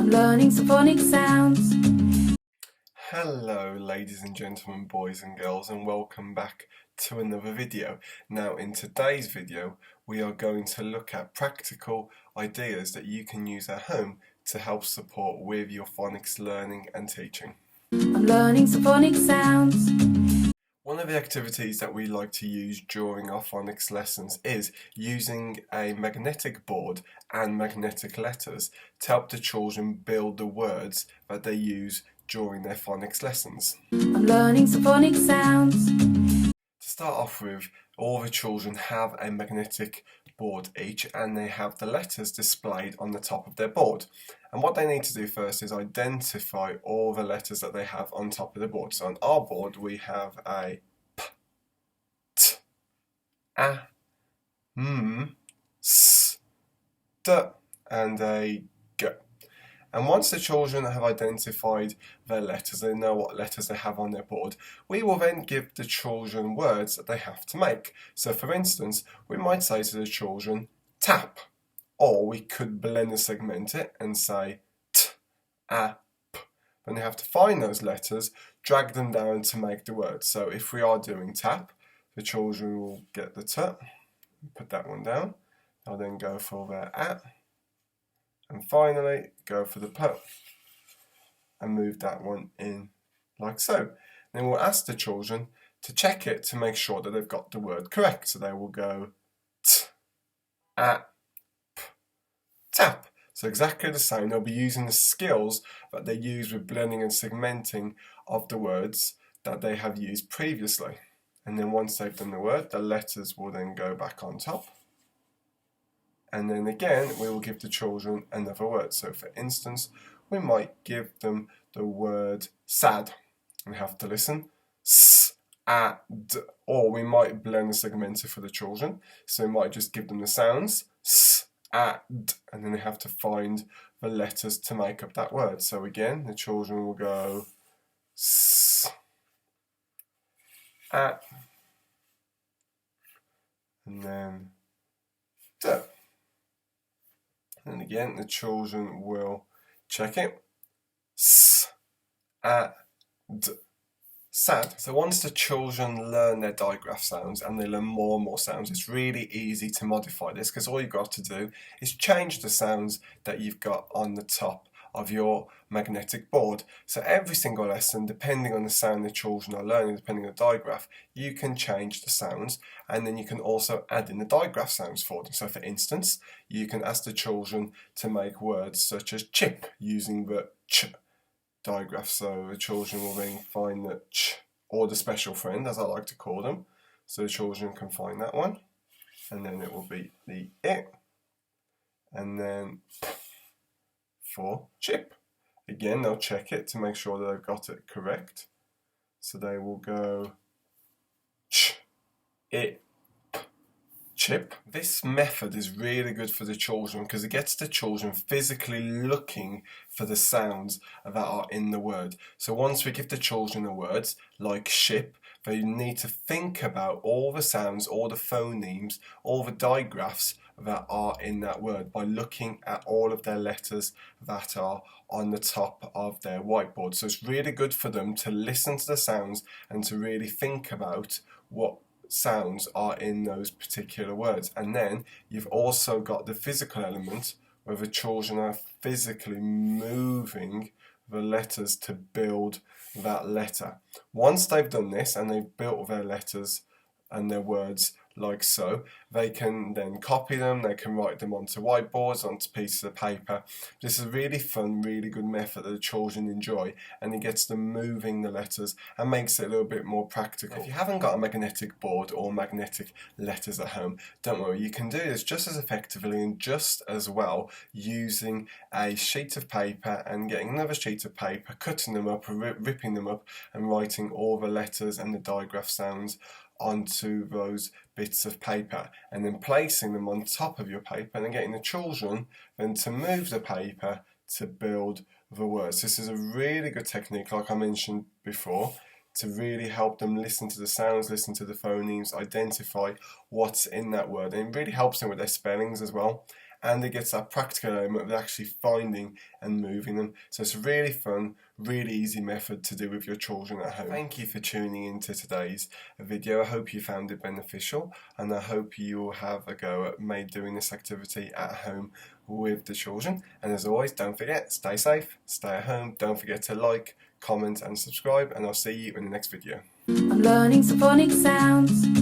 I'm learning some phonic sounds. Hello ladies and gentlemen, boys and girls, and welcome back to another video. Now in today's video we are going to look at practical ideas that you can use at home to help support with your phonics learning and teaching. I'm learning some phonic sounds. One of the activities that we like to use during our phonics lessons is using a magnetic board and magnetic letters to help the children build the words that they use during their phonics lessons. I'm learning some phonic sounds. To start off with, all the children have a magnetic board each, and they have the letters displayed on the top of their board. And what they need to do first is identify all the letters that they have on top of the board. So on our board we have a P, T, A, M, S, D and a G. And once the children have identified their letters, they know what letters they have on their board, we will then give the children words that they have to make. So for instance, we might say to the children, tap, or we could blend and segment it and say t, a, p. Then they have to find those letters, drag them down to make the word. So if we are doing tap, the children will get the t, put that one down. They'll then go for their a, and finally go for the p and move that one in like so. Then we'll ask the children to check it to make sure that they've got the word correct. So they will go t, a, p, tap. So exactly the same. They'll be using the skills that they use with blending and segmenting of the words that they have used previously. And then once they've done the word, the letters will then go back on top. And then again, we will give the children another word. So for instance, we might give them the word sad. We have to listen. S-a-d. Or we might blend and segment it for the children. So we might just give them the sounds. S-a-d. And then they have to find the letters to make up that word. So again, the children will go s, a, and then d. And again, the children will check it. S, a, d, sad. So once the children learn their digraph sounds and they learn more and more sounds, it's really easy to modify this because all you've got to do is change the sounds that you've got on the top of your magnetic board. So every single lesson, depending on the sound the children are learning, depending on the digraph, you can change the sounds, and then you can also add in the digraph sounds for them. So for instance, you can ask the children to make words such as chip using the ch digraph. So the children will then find the ch, or the special friend as I like to call them. So the children can find that one, and then it will be the it, and then p for chip. Again, they'll check it to make sure that they've got it correct. So they will go ch, it, p, chip. This method is really good for the children because it gets the children physically looking for the sounds that are in the word. So once we give the children the words like ship, they need to think about all the sounds, all the phonemes, all the digraphs that are in that word by looking at all of their letters that are on the top of their whiteboard. So it's really good for them to listen to the sounds and to really think about what sounds are in those particular words. And then you've also got the physical element where the children are physically moving the letters to build that letter. Once they've done this and they've built their letters and their words like so, they can then copy them, they can write them onto whiteboards, onto pieces of paper. This is a really fun, really good method that the children enjoy, and it gets them moving the letters and makes it a little bit more practical. If you haven't got a magnetic board or magnetic letters at home, don't worry, you can do this just as effectively and just as well using a sheet of paper and getting another sheet of paper, cutting them up, ripping them up and writing all the letters and the digraph sounds onto those bits of paper, and then placing them on top of your paper and then getting the children then to move the paper to build the words. This is a really good technique, like I mentioned before, to really help them listen to the sounds, listen to the phonemes, identify what's in that word, and it really helps them with their spellings as well. and it gets that practical element of actually finding and moving them. So it's a really fun, really easy method to do with your children at home. Thank you for tuning into today's video. I hope you found it beneficial, and I hope you will have a go at doing this activity at home with the children. And as always, don't forget, stay safe, stay at home, don't forget to like, comment and subscribe, and I'll see you in the next video. I'm learning some phonics sounds.